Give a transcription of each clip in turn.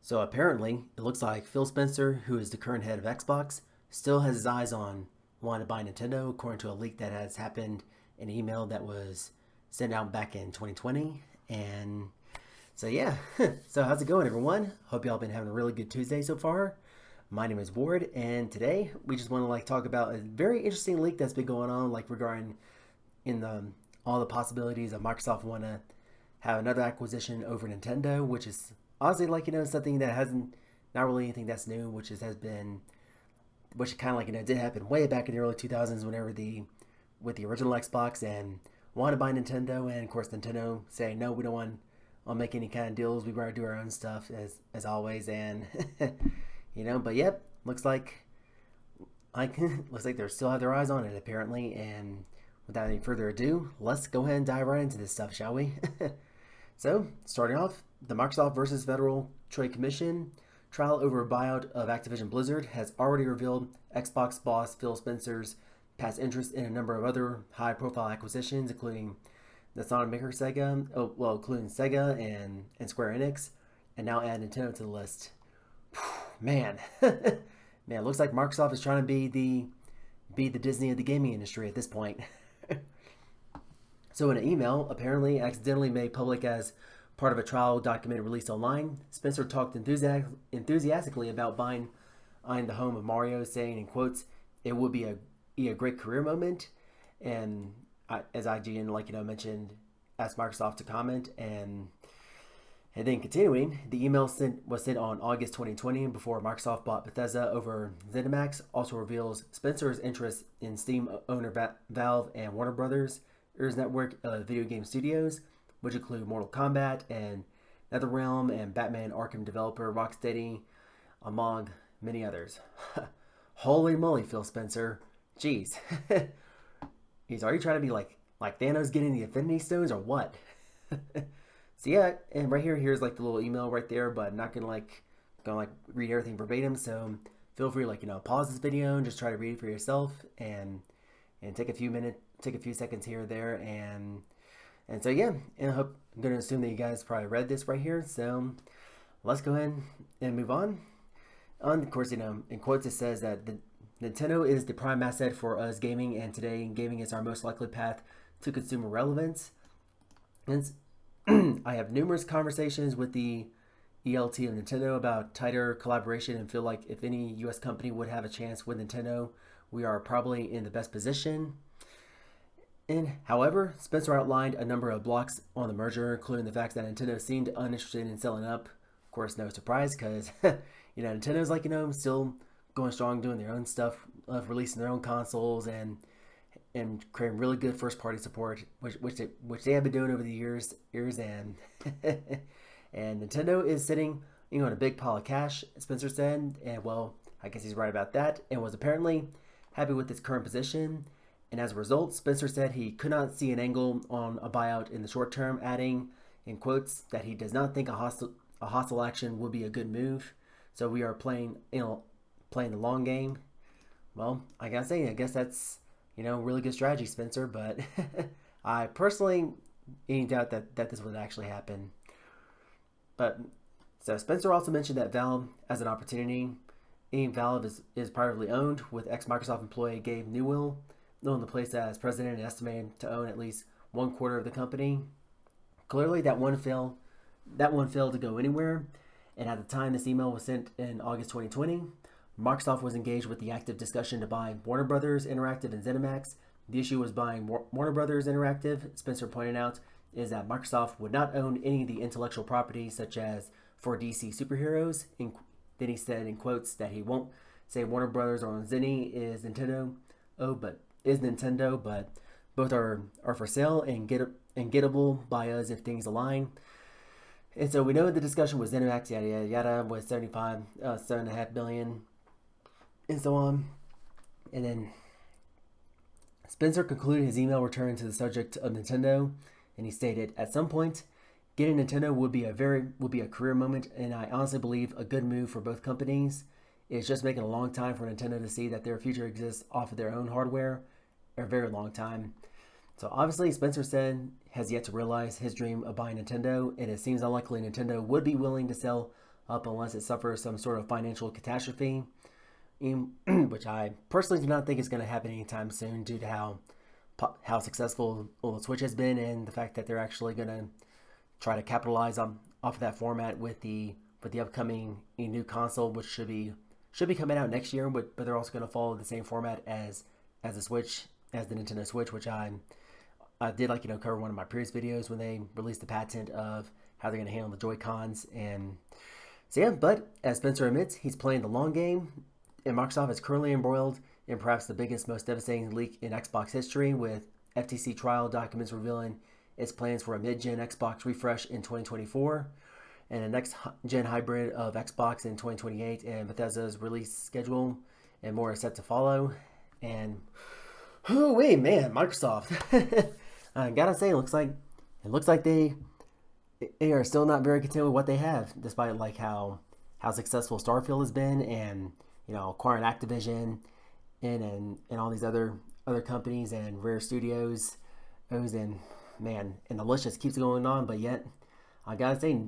So apparently, it looks like Phil Spencer, who is the current head of Xbox, still has his eyes on wanting to buy Nintendo, according to a leak that has happened in an email that was sent out back in 2020. And so, yeah. So, how's it going, everyone? Hope y'all been having a really good Tuesday so far. My name is Ward, and today we just want to talk about a very interesting leak that's been going on, regarding in the all the possibilities of Microsoft want to have another acquisition over Nintendo, which is honestly something that hasn't not really anything that's new, has been which kind of did happen way back in the early 2000s whenever the with the original Xbox and wanted to buy Nintendo, and of course Nintendo saying no, we don't want to make any kind of deals. We rather do our own stuff as always, and but yep, looks like they still have their eyes on it apparently. And without any further ado, let's go ahead and dive right into this stuff, shall we? So, starting off, the Microsoft versus Federal Trade Commission trial over a buyout of Activision Blizzard has already revealed Xbox boss Phil Spencer's past interest in a number of other high-profile acquisitions, including the Sonic maker Sega, including Sega and Square Enix, and now add Nintendo to the list. Man, man, it looks like Microsoft is trying to be the Disney of the gaming industry at this point. So in an email, apparently accidentally made public as part of a trial document released online, Spencer talked enthusiastically about buying the home of Mario, saying in quotes, "It would be a great career moment." And as IGN, mentioned, asked Microsoft to comment, and then continuing, the email was sent on August 2020 before Microsoft bought Bethesda over ZeniMax. Also reveals Spencer's interest in Steam owner Valve and Warner Brothers' network of video game studios, which include Mortal Kombat and NetherRealm and Batman Arkham developer Rocksteady, among many others. Holy moly, Phil Spencer. Jeez. He's already trying to be like Thanos getting the Infinity Stones or what? So yeah, and here's the little email right there, but I'm not gonna read everything verbatim. So feel free pause this video and just try to read it for yourself, and take a few seconds here or there, and so yeah, and I'm gonna assume that you guys probably read this right here. So let's go ahead and move on. Of course, in quotes it says that the Nintendo is the prime asset for us gaming, and today gaming is our most likely path to consumer relevance. And I have numerous conversations with the ELT of Nintendo about tighter collaboration, and feel like if any US company would have a chance with Nintendo, we are probably in the best position. And however, Spencer outlined a number of blocks on the merger, including the fact that Nintendo seemed uninterested in selling up. Of course, no surprise, because Nintendo's still going strong, doing their own stuff, releasing their own consoles, and creating really good first party support, which they have been doing over the years, and and Nintendo is sitting in a big pile of cash, Spencer said, and well, I guess he's right about that, and was apparently happy with his current position. And as a result, Spencer said he could not see an angle on a buyout in the short term, adding in quotes that he does not think a hostile action would be a good move. So we are playing the long game. Well, I guess that's really good strategy, Spencer, but I personally any doubt that this would actually happen. But so Spencer also mentioned that Valve as an opportunity. Valve is privately owned, with ex-Microsoft employee Gabe Newell known the place as president and estimated to own at least 1/4 of the company. Clearly, that one failed to go anywhere. And at the time this email was sent in August 2020, Microsoft was engaged with the active discussion to buy Warner Brothers Interactive and ZeniMax. The issue was buying Warner Brothers Interactive, Spencer pointed out, is that Microsoft would not own any of the intellectual property, such as for DC superheroes. Then he said in quotes that he won't say Warner Brothers or Zenny is Nintendo. But both are for sale and gettable by us if things align. And so we know the discussion was ZeniMax, yada yada yada, was 7.5 billion, and so on. And then Spencer concluded his email returning to the subject of Nintendo, and he stated, "At some point, getting Nintendo would be a career moment, and I honestly believe a good move for both companies. It's just making a long time for Nintendo to see that their future exists off of their own hardware, a very long time." So obviously, Spencer said has yet to realize his dream of buying Nintendo, and it seems unlikely Nintendo would be willing to sell up unless it suffers some sort of financial catastrophe, which I personally do not think is going to happen anytime soon due to how successful the Switch has been and the fact that they're actually going to try to capitalize off of that format with the upcoming new console, which should be coming out next year. But they're also going to follow the same format as the Switch, as the Nintendo Switch, which I did cover one of my previous videos when they released the patent of how they're going to handle the Joy Cons. And so yeah, but as Spencer admits, he's playing the long game, and Microsoft is currently embroiled in perhaps the biggest, most devastating leak in Xbox history, with FTC trial documents revealing its plans for a mid-gen Xbox refresh in 2024 and a next-gen hybrid of Xbox in 2028, and Bethesda's release schedule and more are set to follow. And oh wait, man, Microsoft. I gotta say, it looks like they are still not very content with what they have, despite like how successful Starfield has been, and acquiring Activision and all these other companies and Rare Studios, and man, and the list just keeps going on. But yet, I gotta say,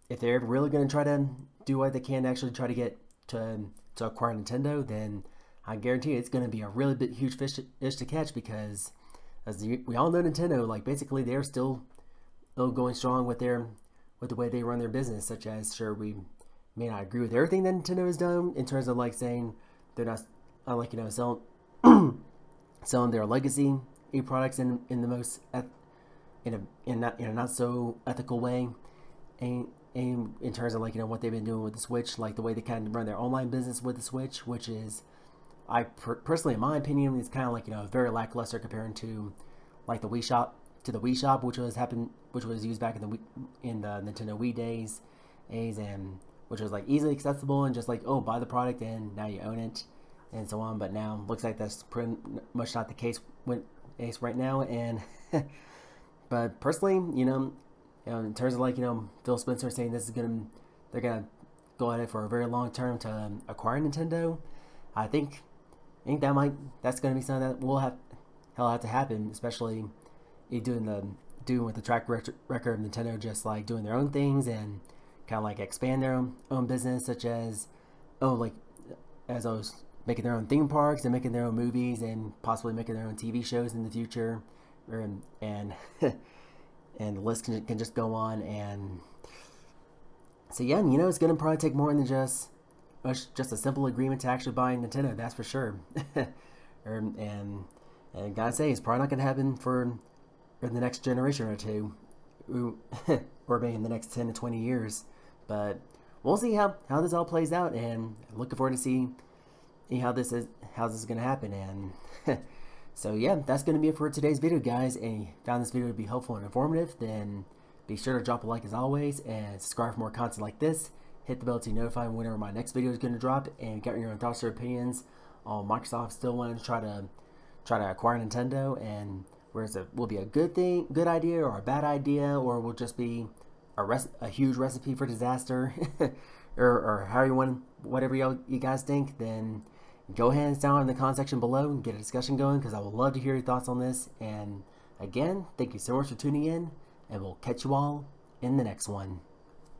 if they're really gonna try to do what they can to actually try to get to acquire Nintendo, then I guarantee it's gonna be a really huge fish to catch, because as we all know, Nintendo, like, basically they're still going strong with the way they run their business. Such as, sure, we may not agree with everything that Nintendo has done in terms of like saying they're not selling their legacy products in the most in a not so ethical way, and in terms of what they've been doing with the Switch, like the way they kind of run their online business with the Switch, which is, personally, in my opinion, is kind of very lackluster comparing to like the Wii Shop, which was used back in the Nintendo Wii days, and which was like easily accessible and just like, oh, buy the product and now you own it, and so on. But now looks like that's pretty much not the case right now. And but personally, in terms of Phil Spencer saying they're gonna go at it for a very long term to acquire Nintendo, I think that's gonna be something that he'll have to happen, especially doing with the track record of Nintendo, just like doing their own things and kind of like expand their own business, such as making their own theme parks and making their own movies and possibly making their own TV shows in the future, and and the list can just go on. And so yeah, it's gonna probably take more than just a simple agreement to actually buying Nintendo, that's for sure. and gotta say, it's probably not gonna happen for the next generation or two, or maybe in the next 10 to 20 years. But we'll see how this all plays out, and looking forward to see how this is going to happen. And so yeah, that's going to be it for today's video, guys. And if you found this video to be helpful and informative, then be sure to drop a like as always, and subscribe for more content like this. Hit the bell to be notified whenever my next video is going to drop, and get your own thoughts or opinions on Microsoft still wanting to try to acquire Nintendo, and whereas it will be a good idea, or a bad idea, or will just be a huge recipe for disaster, or how you want, whatever you guys think. Then go ahead and down in the comment section below and get a discussion going, because I would love to hear your thoughts on this. And again, thank you so much for tuning in, and we'll catch you all in the next one.